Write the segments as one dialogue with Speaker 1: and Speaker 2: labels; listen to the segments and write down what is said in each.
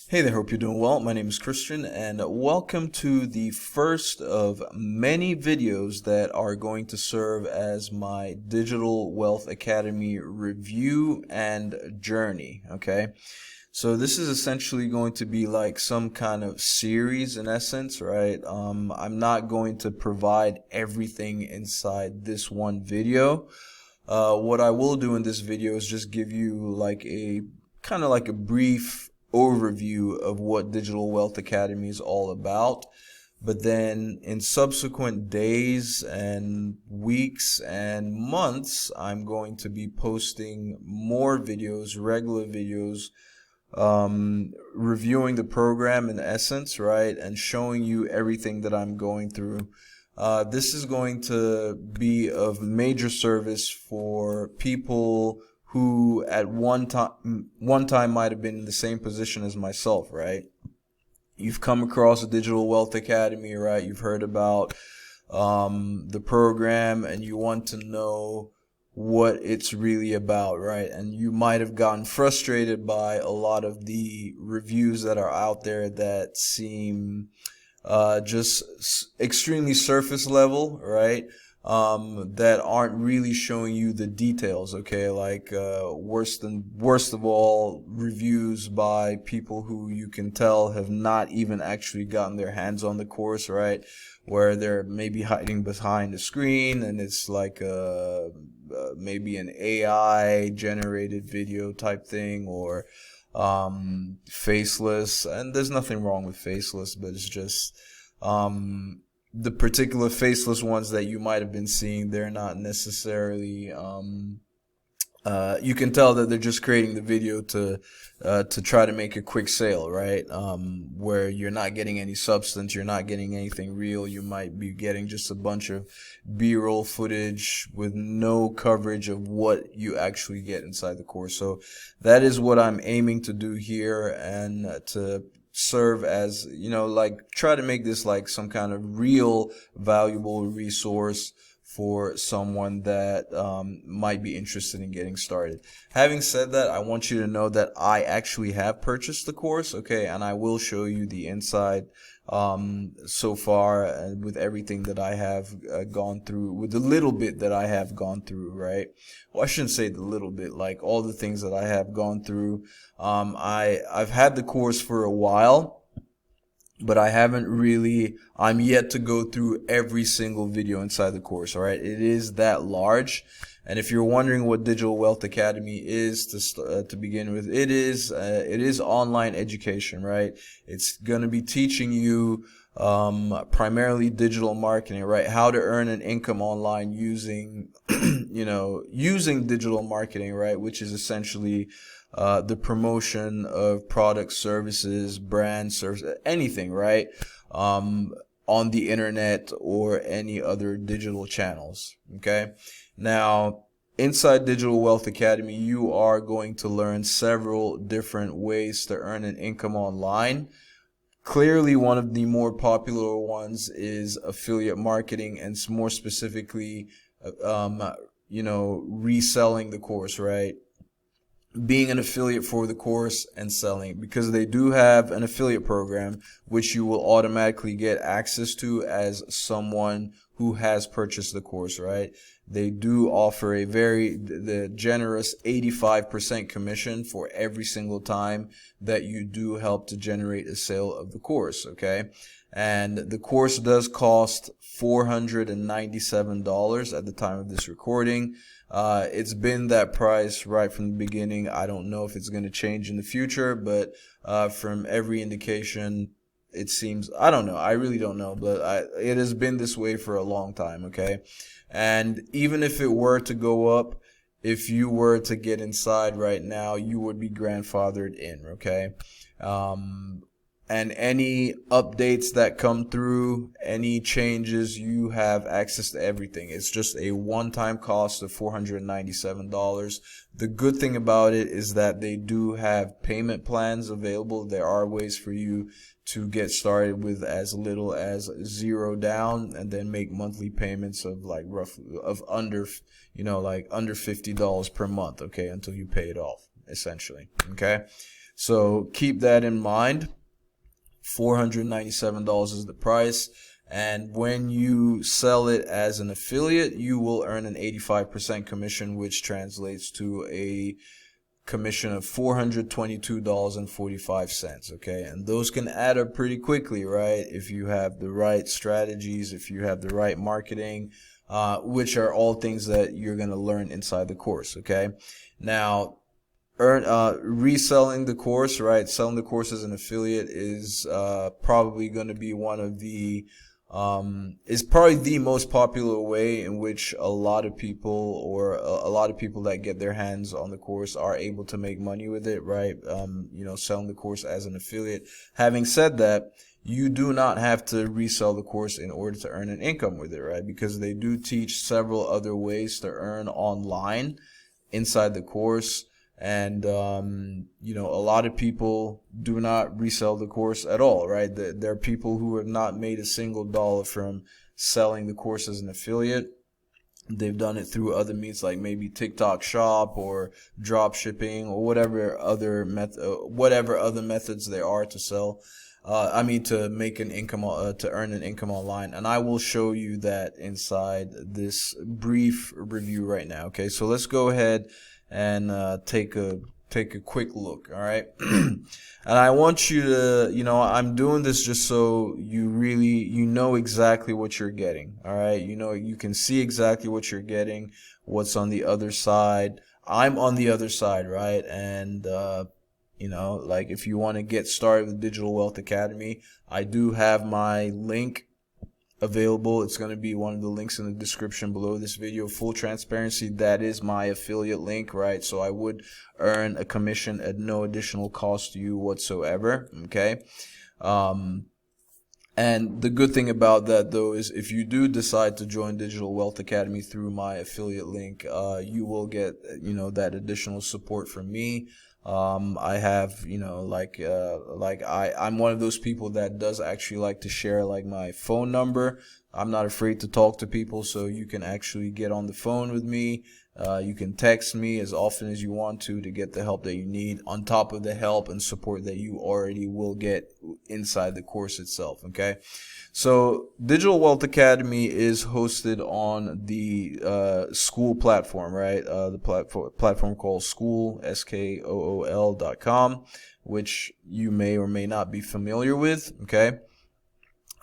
Speaker 1: Hey there, hope you're doing well. My name is Christian, and welcome to the first of many videos that are going to serve as my Digital Wealth Academy review and journey. Okay, so this is essentially going to be like some kind of series in essence, right? I'm not going to provide everything inside this one video. What I will do in this video is just give you like a kind of like a brief overview of what Digital Wealth Academy is all about. But then in subsequent days and weeks and months, I'm going to be posting more videos, regular videos, reviewing the program in essence, right? And showing you everything that I'm going through. This is going to be of major service for people who at one time might have been in the same position as myself, right? You've come across a Digital Wealth Academy, right? You've heard about the program and you want to know what it's really about, right? And you might have gotten frustrated by a lot of the reviews that are out there that seem just extremely surface level, right? That aren't really showing you the details, okay? Like worst of all, reviews by people who you can tell have not even actually gotten their hands on the course, right? Where they're maybe hiding behind the screen and it's like maybe an AI generated video type thing, or faceless. And there's nothing wrong with faceless, but it's just the particular faceless ones that you might have been seeing, they're not necessarily you can tell that they're just creating the video to try to make a quick sale, right? Where you're not getting any substance, you're not getting anything real. You might be getting just a bunch of B-roll footage with no coverage of what you actually get inside the course. So that is what I'm aiming to do here, and to serve as, you know, like try to make this like some kind of real valuable resource for someone that might be interested in getting started. Having said that, I want you to know that I actually have purchased the course, okay, and I will show you the inside so far, and with everything that I have gone through, with the little bit that I have gone through, right? Well, I shouldn't say the little bit, like all the things that I have gone through. I've had the course for a while, but I'm yet to go through every single video inside the course, all right? It is that large. And if you're wondering what Digital Wealth Academy is to begin with, it is online education, right? It's going to be teaching you primarily digital marketing, right? How to earn an income online using using digital marketing, right? Which is essentially the promotion of products, services, brands, anything, right? On the internet or any other digital channels. Okay. Now, inside Digital Wealth Academy, you are going to learn several different ways to earn an income online. Clearly, one of the more popular ones is affiliate marketing, and more specifically, reselling the course, right? Being an affiliate for the course and selling, because they do have an affiliate program which you will automatically get access to as someone who has purchased the course, right? They do offer the generous 85% commission for every single time that you do help to generate a sale of the course, okay? And the course does cost $497 at the time of this recording. It's been that price right from the beginning. I don't know if it's going to change in the future, but from every indication, it seems, I don't know, I really don't know, but it has been this way for a long time, okay? And even if it were to go up, if you were to get inside right now, you would be grandfathered in, okay? And any updates that come through, any changes, you have access to everything. It's just a one-time cost of $497. The good thing about it is that they do have payment plans available. There are ways for you to get started with as little as $0 down, and then make monthly payments of like under $50 per month, okay, until you pay it off, essentially, okay? So keep that in mind. $497 is the price. And when you sell it as an affiliate, you will earn an 85% commission, which translates to a commission of $422.45. Okay, and those can add up pretty quickly, right? If you have the right strategies, if you have the right marketing, which are all things that you're going to learn inside the course. Okay, now reselling the course, right? Selling the course as an affiliate is probably going to be one of the is probably the most popular way in which a lot of people, or a lot of people that get their hands on the course, are able to make money with it, right? Selling the course as an affiliate. Having said that, you do not have to resell the course in order to earn an income with it, right? Because they do teach several other ways to earn online inside the course. And a lot of people do not resell the course at all, right? There are people who have not made a single dollar from selling the course as an affiliate. They've done it through other means, like maybe TikTok Shop or drop shipping or whatever other methods there are to sell. To make an income, to earn an income online. And I will show you that inside this brief review right now. Okay, so let's go ahead and take a quick look. All right. And I want you to, I'm doing this just so you know exactly what you're getting. All right, you can see exactly what you're getting, what's on the other side. I'm on the other side, right? And like if you want to get started with Digital Wealth Academy, I do have my link available. It's going to be one of the links in the description below this video. Full transparency, that is my affiliate link, right? So I would earn a commission at no additional cost to you whatsoever. Okay. And the good thing about that, though, is if you do decide to join Digital Wealth Academy through my affiliate link, you will get, that additional support from me. I have, I'm one of those people that does actually like to share like my phone number. I'm not afraid to talk to people, so you can actually get on the phone with me. You can text me as often as you want to get the help that you need, on top of the help and support that you already will get inside the course itself. Okay. So Digital Wealth Academy is hosted on the School platform, right? The platform called School, SKOOL.com, which you may or may not be familiar with. Okay.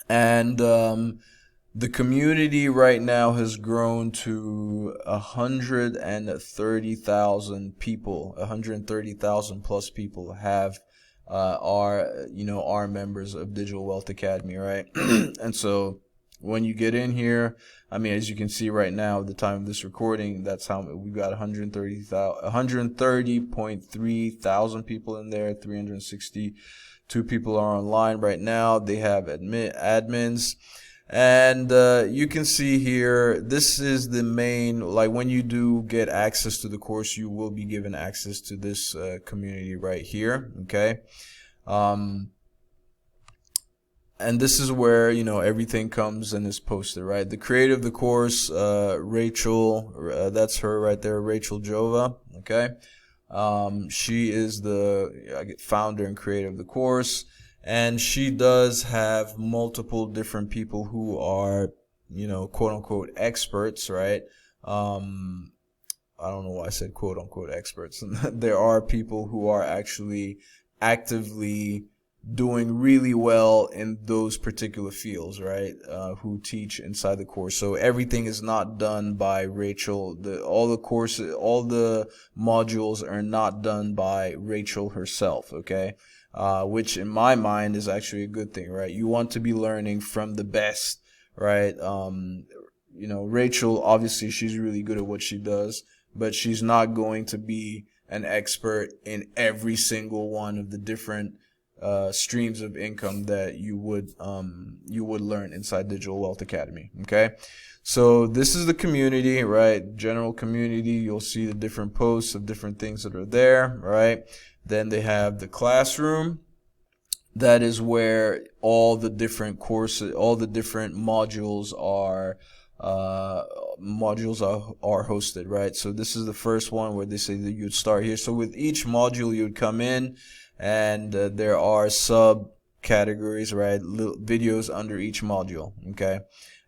Speaker 1: And the community right now has grown to 130,000 people. 130,000 plus people are members of Digital Wealth Academy, right? And so when you get in here, as you can see right now, at the time of this recording, that's how we've got 130.3 thousand people in there. 362 people are online right now. They have admins. And you can see here, this is the main, like when you do get access to the course, you will be given access to this community right here. Okay. And this is where, everything comes and is posted, right? The creator of the course, Rachel, that's her right there, Rachel Jova. Okay. She is the founder and creator of the course. And she does have multiple different people who are, quote unquote experts, right? I don't know why I said quote unquote experts. There are people who are actually actively doing really well in those particular fields, right? Who teach inside the course. So everything is not done by Rachel. All the modules are not done by Rachel herself. Okay. Which in my mind is actually a good thing, right? You want to be learning from the best, right? Rachel, obviously she's really good at what she does, but she's not going to be an expert in every single one of the different streams of income that you would learn inside Digital Wealth Academy. Okay. So this is the community, right? General community. You'll see the different posts of different things that are there, right? Then they have the classroom. That is where all the different courses, all the different modules are hosted, right? So this is the first one where they say that you'd start here. So with each module, you'd come in and there are subcategories, right? Videos under each module, okay?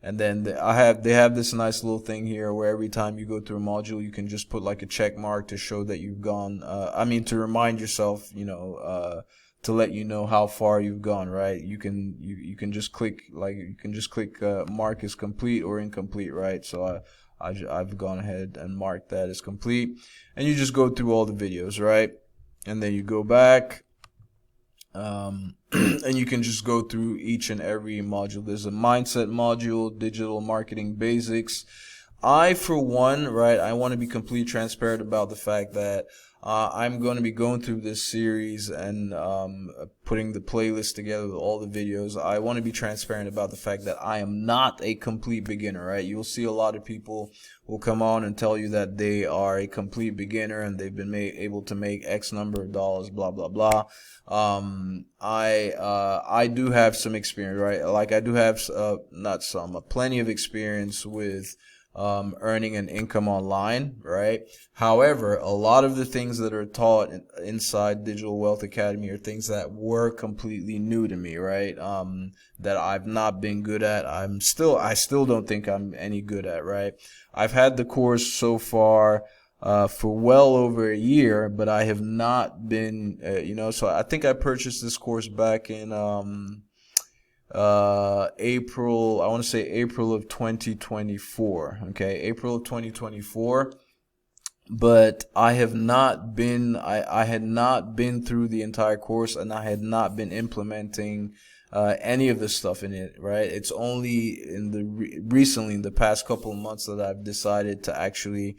Speaker 1: And then they have this nice little thing here where every time you go through a module, you can just put like a check mark to show that you've gone. To remind yourself, to let you know how far you've gone, right? You can just click mark as complete or incomplete, right? So I've gone ahead and marked that as complete, and you just go through all the videos, right? And then you go back. And you can just go through each and every module. There's a mindset module, digital marketing basics. I, for one, right, I want to be completely transparent about the fact that I'm going to be going through this series and putting the playlist together with all the videos. I want to be transparent about the fact that I am not a complete beginner, right? You'll see a lot of people will come on and tell you that they are a complete beginner and they've been able to make X number of dollars, blah, blah, blah. I do have some experience, right? Like I do have plenty of experience with earning an income online, right? However, a lot of the things that are taught inside Digital Wealth Academy are things that were completely new to me, right? That I've not been good at. I still don't think I'm any good at, right? I've had the course so far for well over a year, but I have not been, so I think I purchased this course back in April, I want to say April of 2024, okay, April of 2024, but I had not been through the entire course, and I had not been implementing any of the stuff in it, right? It's only recently in the past couple of months that I've decided to actually,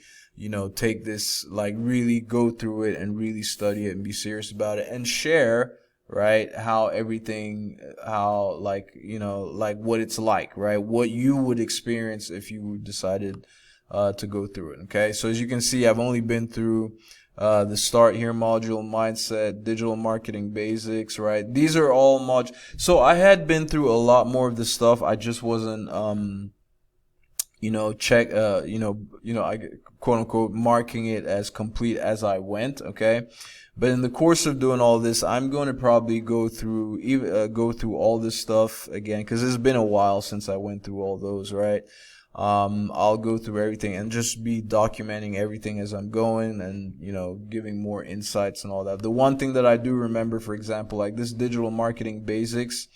Speaker 1: take this, like really go through it and really study it and be serious about it and share, right, what it's like, right, what you would experience if you decided to go through it. Okay, so as you can see, I've only been through the Start Here module, mindset, digital marketing basics, right? These are all modules. So I had been through a lot more of this stuff. I just wasn't I quote unquote marking it as complete as I went, okay? But in the course of doing all this, I'm going to probably go through all this stuff again, because it's been a while since I went through all those, right? I'll go through everything and just be documenting everything as I'm going and, giving more insights and all that. The one thing that I do remember, for example, like this digital marketing basics,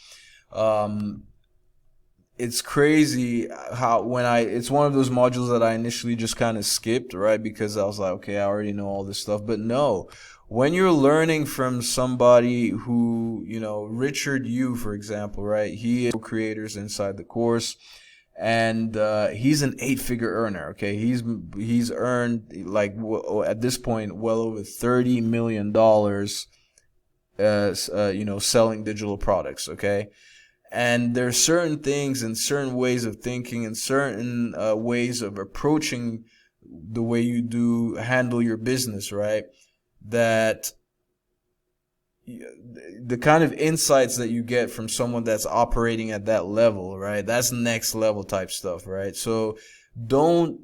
Speaker 1: it's crazy how it's one of those modules that I initially just kind of skipped, right? Because I was like, okay, I already know all this stuff. But no, when you're learning from somebody who, Richard Yu, for example, right? He is creators inside the course, and he's an 8-figure earner. Okay, he's earned at this point well over $30 million, selling digital products. Okay. And there's certain things and certain ways of thinking and certain ways of approaching the way you do handle your business, right? That the kind of insights that you get from someone that's operating at that level, right? That's next level type stuff, right? So don't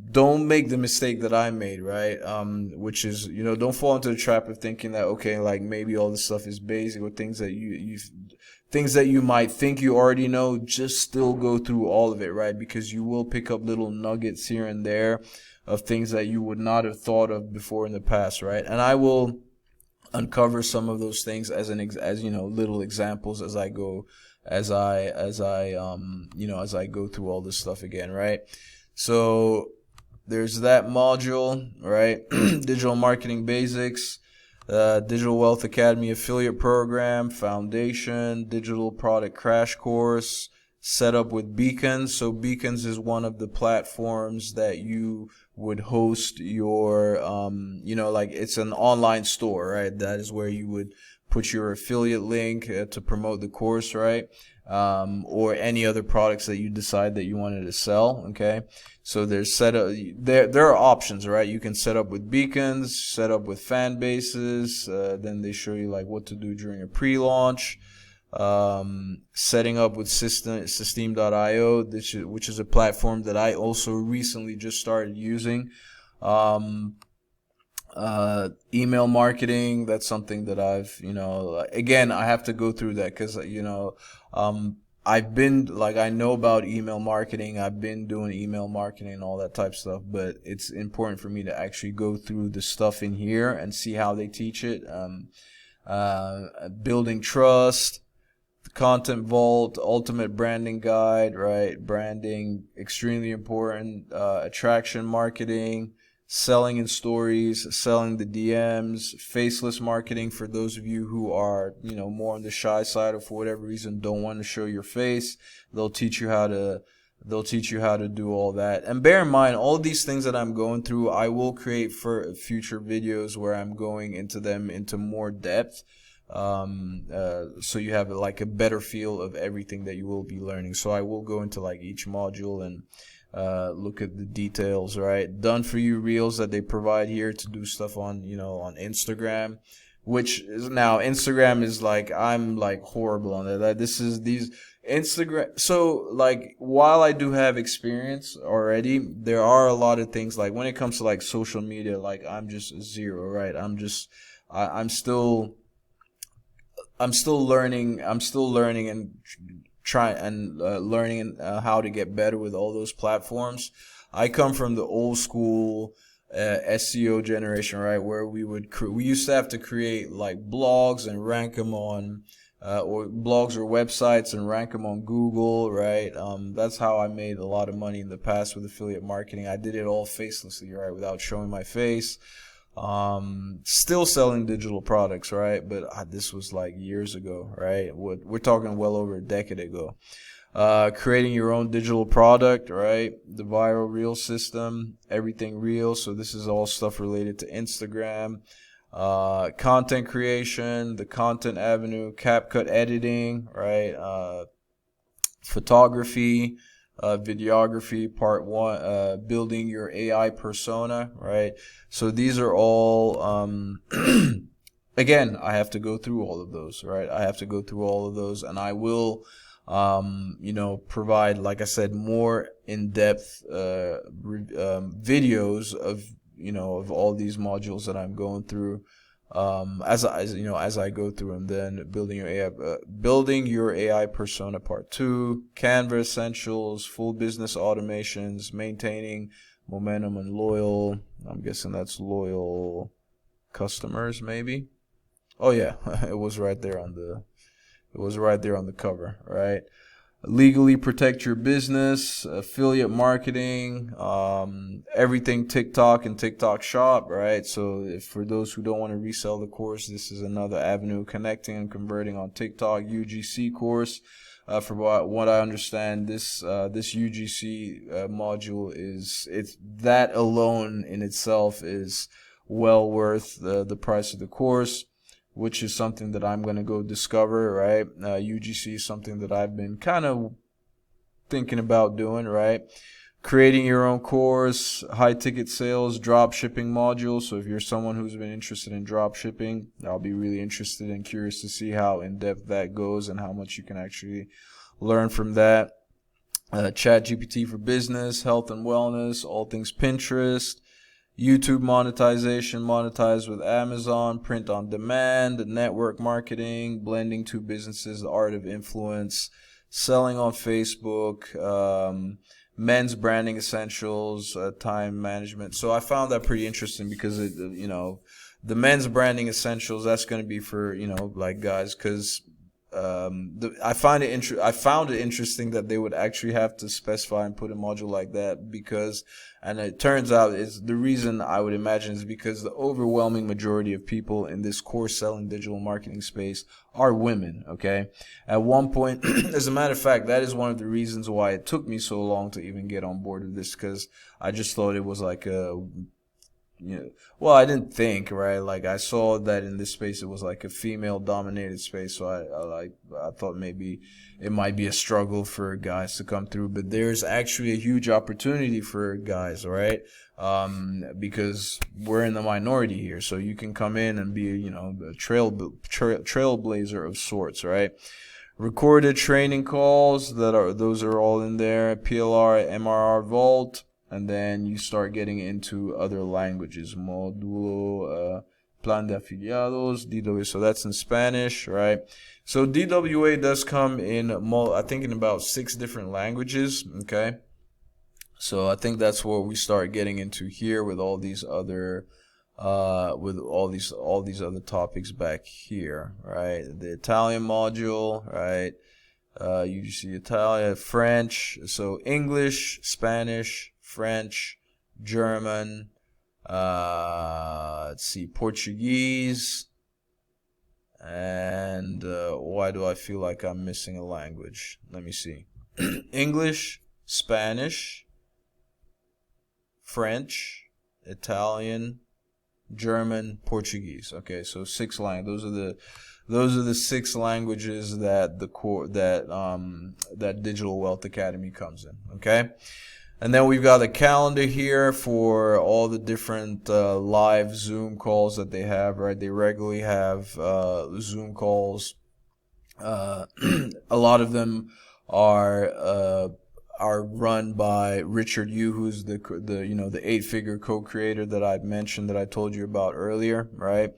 Speaker 1: make the mistake that I made, right? Which is, don't fall into the trap of thinking that, okay, like maybe all this stuff is basic, or things that you might think you already know. Just still go through all of it, right? Because you will pick up little nuggets here and there of things that you would not have thought of before in the past, right? And I will uncover some of those things as little examples as I go through all this stuff again, right? So there's that module, right? Digital marketing basics, Digital Wealth Academy affiliate program, foundation, digital product crash course, setup with Beacons. So Beacons is one of the platforms that you would host your, it's an online store, right? That is where you would put your affiliate link to promote the course, right? Or any other products that you decide that you wanted to sell. Okay. So there's there are options, right? You can set up with Beacons, set up with fan bases. Then they show you like what to do during a pre-launch. Setting up with System.io, which is a platform that I also recently just started using. Email marketing, that's something that I've, again, I have to go through that because, I've been like, I know about email marketing. I've been doing email marketing and all that type of stuff, but it's important for me to actually go through the stuff in here and see how they teach it. Building trust, the content vault, ultimate branding guide, right? Branding, extremely important. Attraction marketing, selling in stories, selling the DMs, faceless marketing for those of you who are, more on the shy side or for whatever reason don't want to show your face. They'll teach you how to do all that. And bear in mind, all these things that I'm going through, I will create for future videos where I'm going into them into more depth. So you have like a better feel of everything that you will be learning. So I will go into like each module and look at the details, right? Done for you reels that they provide here to do stuff on, on Instagram, which is now Instagram is like, I'm like horrible on that. These Instagram. So like, while I do have experience already, there are a lot of things like when it comes to like social media, like I'm just zero, right? I'm still learning. I'm still learning and learning how to get better with all those platforms. I come from the old school SEO generation, right? Where we used to have to create like blogs and rank them on, or blogs or websites and rank them on Google, right? That's how I made a lot of money in the past with affiliate marketing. I did it all facelessly, right? Without showing my face. Still selling digital products, right? But this was like years ago, right? We're talking well over a decade ago. Creating your own digital product, right? The viral reel system, everything real. So this is all stuff related to Instagram. Content creation, the content avenue, CapCut editing, right? Photography, videography, part one, building your AI persona, right? So these are all, again, I have to go through all of those, right? I have to go through all of those, and I will, provide, like I said, more in-depth, videos of, of all these modules that I'm going through. As I go through, and then building your AI persona part 2, Canva essentials, full business automations, maintaining momentum and loyal. I'm guessing that's loyal customers, maybe. Oh yeah, it was right there on the cover, right? Legally protect your business, affiliate marketing, everything TikTok and TikTok Shop, right? So for those who don't want to resell the course, this is another avenue, connecting and converting on TikTok. UGC course, for what I understand, this UGC module it's that alone in itself is well worth the price of the course, which is something that I'm going to go discover, right? UGC is something that I've been kind of thinking about doing, right? Creating your own course, high ticket sales, drop shipping module. So if you're someone who's been interested in drop shipping, I'll be really interested and curious to see how in depth that goes and how much you can actually learn from that. Chat GPT for business, health and wellness, all things Pinterest. YouTube monetization, monetize with Amazon, print on demand, network marketing, blending two businesses, the art of influence, selling on Facebook, men's branding essentials, time management. So I found that pretty interesting because the men's branding essentials, that's going to be for, like guys, because I found it interesting that they would actually have to specify and put a module like that because, and it turns out is the reason I would imagine is because the overwhelming majority of people in this course selling digital marketing space are women. Okay. At one point, as a matter of fact, that is one of the reasons why it took me so long to even get on board with this, because I just thought it was like well, I didn't think, right? Like I saw that in this space, it was like a female dominated space. So I thought maybe it might be a struggle for guys to come through, but there's actually a huge opportunity for guys, right? Because we're in the minority here. So you can come in and be, a trailblazer of sorts, right? Recorded training calls those are all in there. PLR, MRR Vault. and then you start getting into other languages. Módulo Plan de Afiliados, DWA. So that's in Spanish, right? So DWA does come in, I think, in about 6 different languages. Okay, so I think that's what we start getting into here with all these other other topics back here, right? The Italian module, right? You see Italian, French, so English, Spanish, French, German, let's see, Portuguese, and why do I feel like I'm missing a language? Let me see. English, Spanish, French, Italian, German, Portuguese. Okay, so 6 languages. Those are the 6 languages that that Digital Wealth Academy comes in. Okay, and then we've got a calendar here for all the different live Zoom calls that they have. Right, they regularly have Zoom calls. A lot of them are run by Richard Yu, who's the 8-figure co-creator that I've mentioned, that I told you about earlier, right?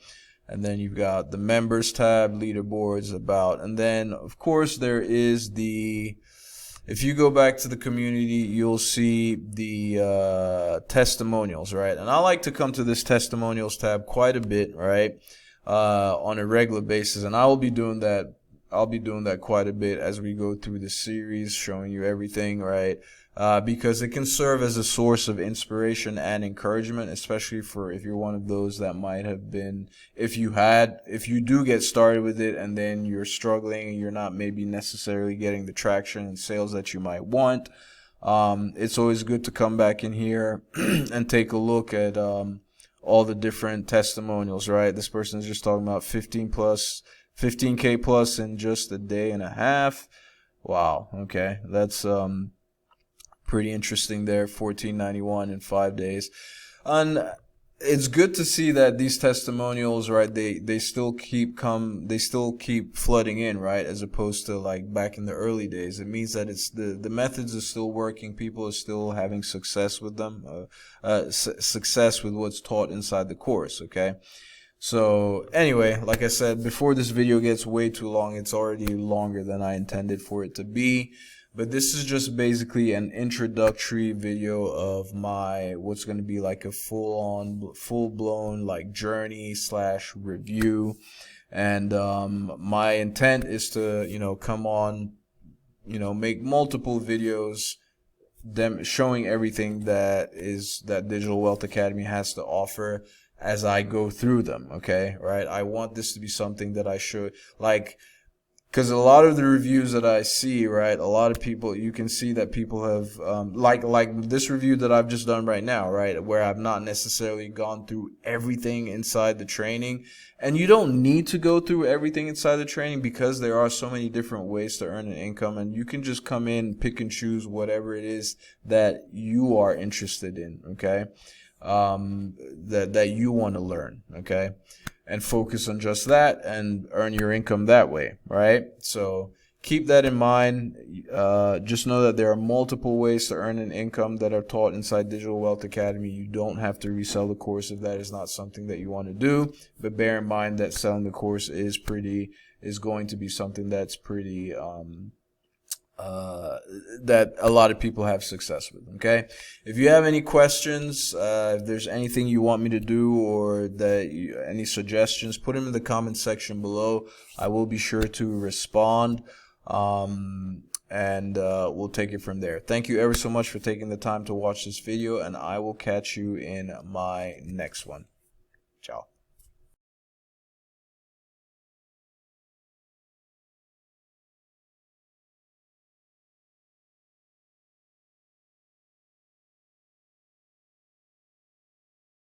Speaker 1: And then you've got the members tab, leaderboards, about, and then of course there is if you go back to the community, you'll see the testimonials, right? And I like to come to this testimonials tab quite a bit, right? On a regular basis, and I will be doing that. I'll be doing that quite a bit as we go through the series, showing you everything, right? Because it can serve as a source of inspiration and encouragement, especially for if you're one of those that might have been, if you do get started with it and then you're struggling and you're not maybe necessarily getting the traction and sales that you might want. It's always good to come back in here and take a look at all the different testimonials, right? This person is just talking about 15K plus in just a day and a half. Wow. Okay. That's pretty interesting there. 1491 in 5 days. And it's good to see that these testimonials, right, they still keep flooding in, right, as opposed to like back in the early days. It means that it's the methods are still working. People are still having success with them, success with what's taught inside the course. Okay. So anyway, like I said, before this video gets way too long, it's already longer than I intended for it to be. But this is just basically an introductory video of what's going to be like a full-blown like journey / review. And my intent is to, come on, make multiple videos showing everything that Digital Wealth Academy has to offer as I go through them. Okay, right? I want this to be something that I should like, because a lot of the reviews that I see, right, a lot of people, you can see that people have like this review that I've just done right now, right, where I've not necessarily gone through everything inside the training. And you don't need to go through everything inside the training, because there are so many different ways to earn an income, and you can just come in, pick and choose whatever it is that you are interested in. Okay. That you want to learn, okay, and focus on just that and earn your income that way, right? So keep that in mind. Just know that there are multiple ways to earn an income that are taught inside Digital Wealth Academy. You don't have to resell the course if that is not something that you want to do, but bear in mind that selling the course is going to be something that's pretty that a lot of people have success with. Okay, if you have any questions, if there's anything you want me to do, or any suggestions, put them in the comment section below. I will be sure to respond, and we'll take it from there. Thank you ever so much for taking the time to watch this video, and I will catch you in my next one. Ciao.